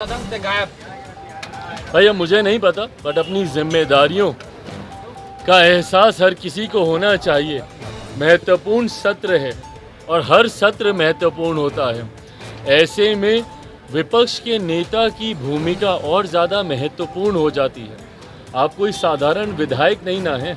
से गायब। भैया मुझे नहीं पता, बट अपनी जिम्मेदारियों का एहसास हर किसी को होना चाहिए। महत्वपूर्ण सत्र है और हर सत्र महत्वपूर्ण होता है। ऐसे में विपक्ष के नेता की भूमिका और ज़्यादा महत्वपूर्ण हो जाती है। आप कोई साधारण विधायक नहीं ना हैं,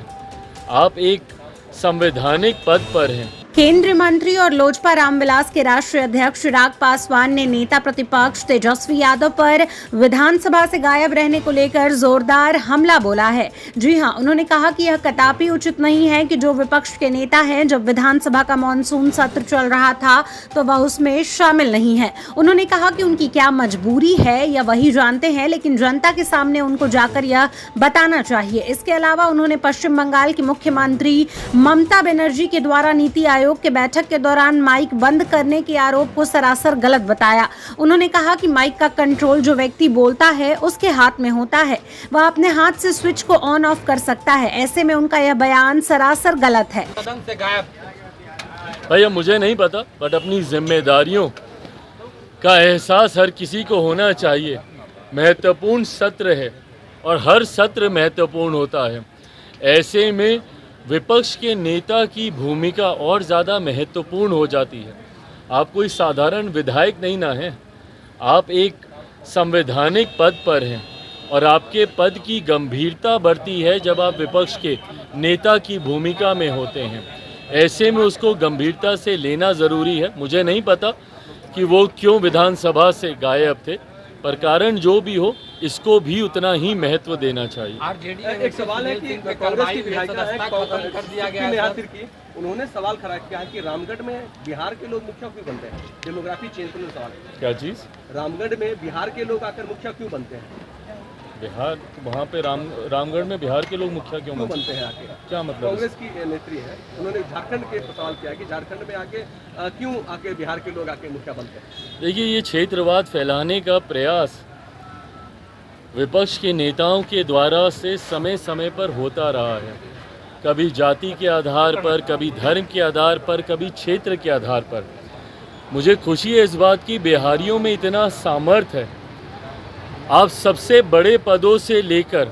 आप एक संवैधानिक पद पर हैं। केंद्रीय मंत्री और लोजपा रामविलास के राष्ट्रीय अध्यक्ष चिराग पासवान ने नेता प्रतिपक्ष तेजस्वी यादव पर विधानसभा से गायब रहने को लेकर जोरदार हमला बोला है। जी हां, उन्होंने कहा कि यह कदापि उचित नहीं है कि जो विपक्ष के नेता हैं, जब विधानसभा का मानसून सत्र चल रहा था तो वह उसमें शामिल नहीं है। उन्होंने कहा कि उनकी क्या मजबूरी है यह वही जानते हैं, लेकिन जनता के सामने उनको जाकर यह बताना चाहिए। इसके अलावा उन्होंने पश्चिम बंगाल की मुख्यमंत्री ममता बनर्जी के द्वारा नीति आयोग के बैठक के दौरान माइक बंद करने के आरोप को सरासर गलत बताया। उन्होंने कहा कि माइक का कंट्रोल जो व्यक्ति बोलता है उसके हाथ में होता है, वह अपने हाथ से स्विच को ऑन ऑफ कर सकता है। ऐसे में उनका यह बयान सरासर गलत है। से गायब। भैया मुझे नहीं पता, बट अपनी जिम्मेदारियों का एहसास हर किसी को होना चाहिए। महत्वपूर्ण सत्र है और हर सत्र महत्वपूर्ण होता है। ऐसे में विपक्ष के नेता की भूमिका और ज़्यादा महत्वपूर्ण हो जाती है। आप कोई साधारण विधायक नहीं ना हैं, आप एक संवैधानिक पद पर हैं और आपके पद की गंभीरता बढ़ती है जब आप विपक्ष के नेता की भूमिका में होते हैं। ऐसे में उसको गंभीरता से लेना ज़रूरी है। मुझे नहीं पता कि वो क्यों विधानसभा से गायब थे, पर कारण जो भी हो इसको भी उतना ही महत्व देना चाहिए। एक सवाल है कि कांग्रेस की विधायिका है, उन्होंने सवाल खड़ा किया है कि रामगढ़ में बिहार के लोग मुखिया क्यों बनते हैं। डेमोग्राफी चेंज करने का सवाल है। क्या चीज़? रामगढ़ में बिहार के लोग आकर मुखिया क्यों बनते हैं? बिहार वहाँ पे रामगढ़ में बिहार के लोग मुखिया क्यों बनते हैं आके? क्या मतलब? कांग्रेस की नेत्री है, उन्होंने झारखंड के सवाल किया कि झारखंड में आके क्यों आके बिहार के लोग आके मुखिया बनते हैं। देखिए, ये क्षेत्रवाद फैलाने का प्रयास विपक्ष के नेताओं के द्वारा से समय समय पर होता रहा है। कभी जाति के आधार पर, कभी धर्म के आधार पर, कभी क्षेत्र के आधार पर। मुझे खुशी है इस बात की, बिहारियों में इतना सामर्थ्य है। आप सबसे बड़े पदों से लेकर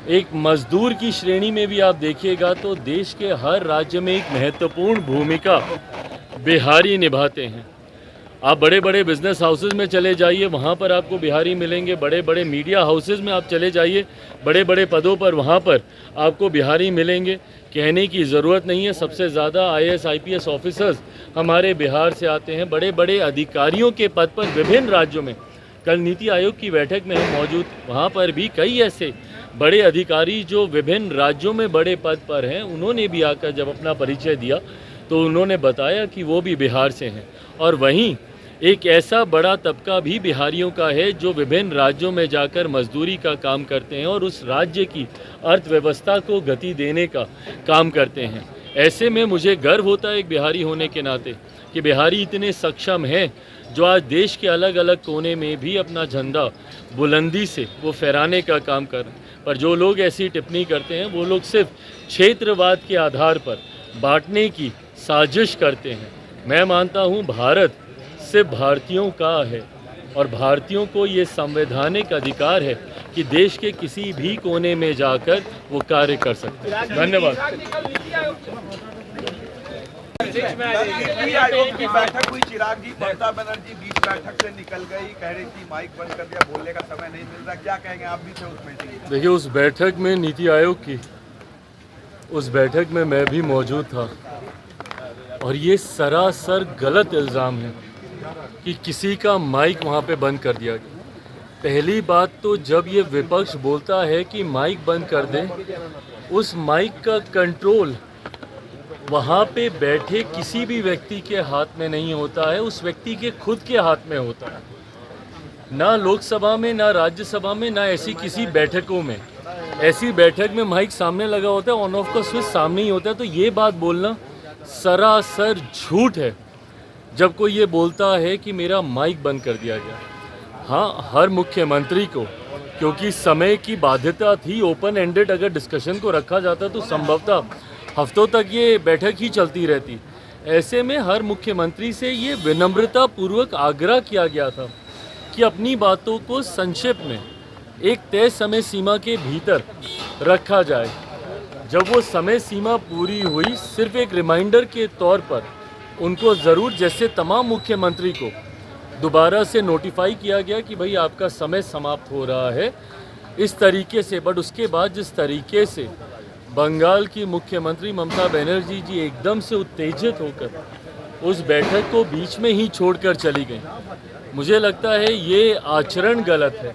एक मजदूर की श्रेणी में भी आप देखिएगा तो देश के हर राज्य में एक महत्वपूर्ण भूमिका बिहारी निभाते हैं। आप बड़े बड़े बिजनेस हाउसेज में चले जाइए, वहाँ पर आपको बिहारी मिलेंगे। बड़े बड़े मीडिया हाउसेज में आप चले जाइए, बड़े बड़े पदों पर वहाँ पर आपको बिहारी मिलेंगे। कहने की ज़रूरत नहीं है, सबसे ज़्यादा IAS IPS ऑफिसर्स हमारे बिहार से आते हैं। बड़े बड़े अधिकारियों के पद पर विभिन्न राज्यों में, कल नीति आयोग की बैठक में हम मौजूद, वहाँ पर भी कई ऐसे बड़े अधिकारी जो विभिन्न राज्यों में बड़े पद पर हैं, उन्होंने भी आकर जब अपना परिचय दिया तो उन्होंने बताया कि वो भी बिहार से हैं। और वहीं एक ऐसा बड़ा तबका भी बिहारियों का है जो विभिन्न राज्यों में जाकर मजदूरी का काम करते हैं और उस राज्य की अर्थव्यवस्था को गति देने का काम करते हैं। ऐसे में मुझे गर्व होता है एक बिहारी होने के नाते कि बिहारी इतने सक्षम हैं जो आज देश के अलग अलग कोने में भी अपना झंडा बुलंदी से वो फहराने का काम कर रहे हैं। पर जो लोग ऐसी टिप्पणी करते हैं वो लोग सिर्फ क्षेत्रवाद के आधार पर बांटने की साजिश करते हैं। मैं मानता हूँ भारत सिर्फ भारतीयों का है और भारतीयों को ये संवैधानिक अधिकार है कि देश के किसी भी कोने में जाकर वो कार्य कर सकते हैं। धन्यवाद। नीति आयोग की बैठक हुई, चिराग जी, ममता बनर्जी बीच बैठक से निकल गई, कह रही थी माइक बंद कर दिया, बोलने का समय नहीं मिल रहा। क्या कहेंगे, आप भी थे उस मीटिंग? देखिए, उस बैठक में नीति आयोग की उस बैठक में मैं भी मौजूद था और ये सरासर गलत इल्ज़ाम है कि किसी का माइक वहाँ पे बंद कर दिया गया। पहली बात तो जब ये विपक्ष बोलता है कि माइक बंद कर दें, उस माइक का कंट्रोल वहाँ पे बैठे किसी भी व्यक्ति के हाथ में नहीं होता है, उस व्यक्ति के खुद के हाथ में होता है। ना लोकसभा में, ना राज्यसभा में, ना ऐसी किसी बैठकों में। ऐसी बैठक में माइक सामने लगा होता है, ऑन ऑफ का स्विच सामने ही होता है। तो ये बात बोलना सरासर झूठ है जब कोई ये बोलता है कि मेरा माइक बंद कर दिया गया। हाँ, हर मुख्यमंत्री को, क्योंकि समय की बाध्यता थी, ओपन एंडेड अगर डिस्कशन को रखा जाता तो संभवतः हफ्तों तक ये बैठक ही चलती रहती। ऐसे में हर मुख्यमंत्री से ये विनम्रता पूर्वक आग्रह किया गया था कि अपनी बातों को संक्षेप में एक तय समय सीमा के भीतर रखा जाए। जब वो समय सीमा पूरी हुई, सिर्फ एक रिमाइंडर के तौर पर उनको ज़रूर, जैसे तमाम मुख्यमंत्री को दोबारा से नोटिफाई किया गया कि भाई आपका समय समाप्त हो रहा है, इस तरीके से। बट उसके बाद जिस तरीके से बंगाल की मुख्यमंत्री ममता बनर्जी जी एकदम से उत्तेजित होकर उस बैठक को बीच में ही छोड़कर चली गई, मुझे लगता है ये आचरण गलत है।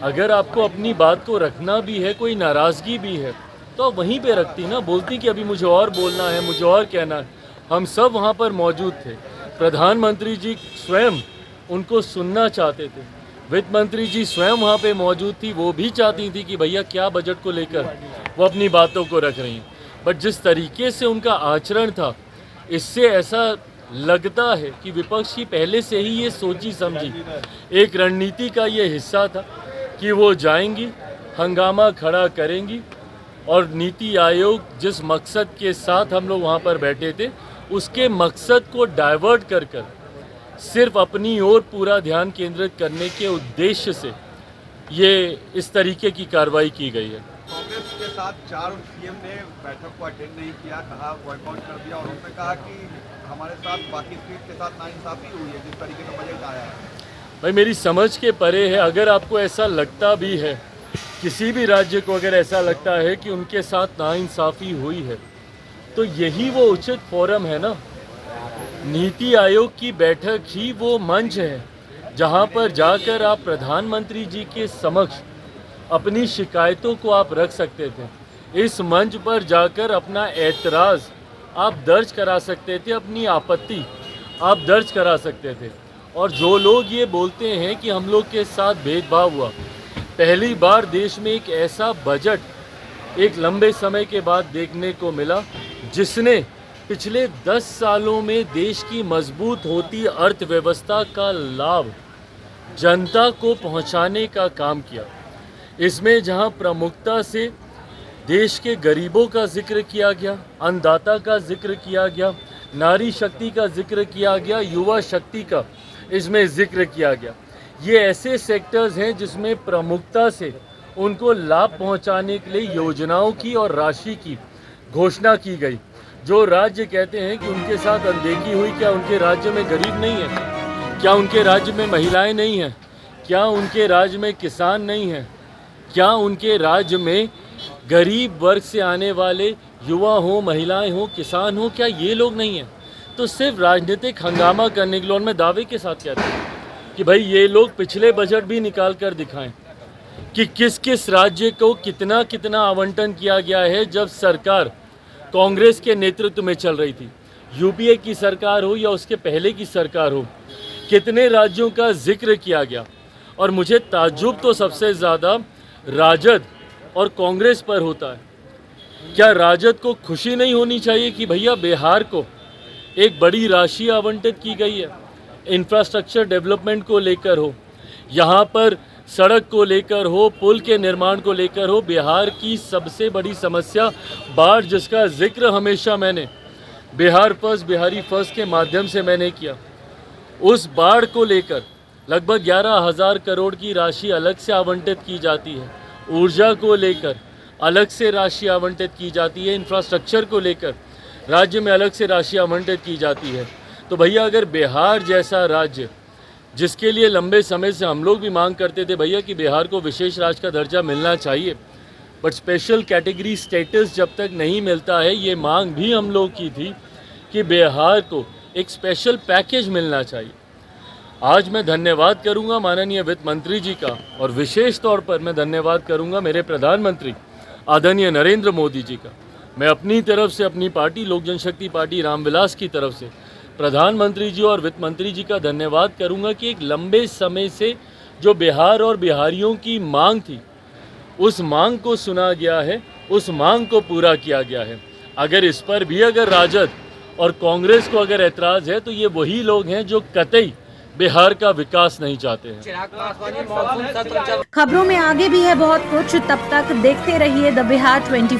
अगर आपको अपनी बात को रखना भी है, कोई नाराज़गी भी है, तो आप वहीं पे रखती ना, बोलती कि अभी मुझे और बोलना है, मुझे और कहना है। हम सब वहाँ पर मौजूद थे, प्रधानमंत्री जी स्वयं उनको सुनना चाहते थे, वित्त मंत्री जी स्वयं वहाँ पे मौजूद थी, वो भी चाहती थी कि भैया क्या बजट को लेकर वो अपनी बातों को रख रही हैं। बट जिस तरीके से उनका आचरण था, इससे ऐसा लगता है कि विपक्ष की पहले से ही ये सोची समझी एक रणनीति का ये हिस्सा था कि वो जाएंगी, हंगामा खड़ा करेंगी और नीति आयोग जिस मकसद के साथ हम लोग वहाँ पर बैठे थे, उसके मकसद को डाइवर्ट कर सिर्फ अपनी ओर पूरा ध्यान केंद्रित करने के उद्देश्य से ये इस तरीके की कार्रवाई की गई है। कांग्रेस के साथ 4 सीएम ने बैठक को अटेंड नहीं किया, कहा बॉयकॉट कर दिया, और उन्होंने कहा कि हमारे साथ बाकी स्टेट के साथ नाइंसाफी हुई है जिस तरीके का बजट आया है। भाई मेरी समझ के परे है। अगर आपको ऐसा लगता भी है, किसी भी राज्य को अगर ऐसा लगता है कि उनके साथ नाइंसाफी हुई है, तो यही वो उचित फोरम है ना। नीति आयोग की बैठक ही वो मंच है जहां पर जाकर आप प्रधानमंत्री जी के समक्ष अपनी शिकायतों को आप रख सकते थे। इस मंच पर जाकर अपना ऐतराज़ आप दर्ज करा सकते थे, अपनी आपत्ति आप दर्ज करा सकते थे। और जो लोग ये बोलते हैं कि हम लोग के साथ भेदभाव हुआ, पहली बार देश में एक ऐसा बजट एक लंबे समय के बाद देखने को मिला जिसने पिछले 10 सालों में देश की मजबूत होती अर्थव्यवस्था का लाभ जनता को पहुंचाने का काम किया। इसमें जहां प्रमुखता से देश के गरीबों का जिक्र किया गया, अन्नदाता का जिक्र किया गया, नारी शक्ति का जिक्र किया गया, युवा शक्ति का इसमें जिक्र किया गया। ये ऐसे सेक्टर्स हैं जिसमें प्रमुखता से उनको लाभ पहुंचाने के लिए योजनाओं की और राशि की घोषणा की गई। जो राज्य कहते हैं कि उनके साथ अनदेखी हुई, क्या उनके राज्य में गरीब नहीं है? क्या उनके राज्य में महिलाएं नहीं हैं? क्या उनके राज्य में किसान नहीं हैं? क्या उनके राज्य में गरीब वर्ग से आने वाले युवा हो, महिलाएं हो, किसान हो, क्या ये लोग नहीं हैं? तो सिर्फ राजनीतिक हंगामा करने के लिए, और मैं दावे के साथ कहता हूँ कि भाई ये लोग पिछले बजट भी निकाल कर दिखाएं कि किस किस राज्य को कितना कितना आवंटन किया गया है जब सरकार कांग्रेस के नेतृत्व में चल रही थी। यूपीए की सरकार हो या उसके पहले की सरकार हो, कितने राज्यों का जिक्र किया गया। और मुझे ताज्जुब तो सबसे ज़्यादा राजद और कांग्रेस पर होता है। क्या राजद को खुशी नहीं होनी चाहिए कि भैया बिहार को एक बड़ी राशि आवंटित की गई है, इंफ्रास्ट्रक्चर डेवलपमेंट को लेकर हो, यहाँ पर सड़क को लेकर हो, पुल के निर्माण को लेकर हो। बिहार की सबसे बड़ी समस्या बाढ़, जिसका जिक्र हमेशा मैंने बिहार फर्स्ट, बिहारी फर्स्ट के माध्यम से मैंने किया। उस बाढ़ को लेकर लगभग 11,000 करोड़ की राशि अलग से आवंटित की जाती है। ऊर्जा को लेकर अलग से राशि आवंटित की जाती है। इंफ्रास्ट्रक्चर को लेकर राज्य में अलग से राशि आवंटित की जाती है। तो भैया अगर बिहार जैसा राज्य, जिसके लिए लंबे समय से हम लोग भी मांग करते थे भैया कि बिहार को विशेष राज्य का दर्जा मिलना चाहिए, बट स्पेशल कैटेगरी स्टेटस जब तक नहीं मिलता है, ये मांग भी हम लोग की थी कि बिहार को एक स्पेशल पैकेज मिलना चाहिए। आज मैं धन्यवाद करूंगा माननीय वित्त मंत्री जी का, और विशेष तौर पर मैं धन्यवाद करूंगा मेरे प्रधानमंत्री आदरणीय नरेंद्र मोदी जी का। मैं अपनी तरफ से, अपनी पार्टी लोक जनशक्ति पार्टी रामविलास की तरफ से प्रधानमंत्री जी और वित्त मंत्री जी का धन्यवाद करूंगा कि एक लंबे समय से जो बिहार और बिहारियों की मांग थी, उस मांग को सुना गया है, उस मांग को पूरा किया गया है। अगर इस पर भी अगर राजद और कांग्रेस को अगर ऐतराज़ है, तो ये वही लोग हैं जो कतई बिहार का विकास नहीं चाहते हैं। खबरों में आगे भी है बहुत कुछ, तब तक देखते रहिए द बिहार 24।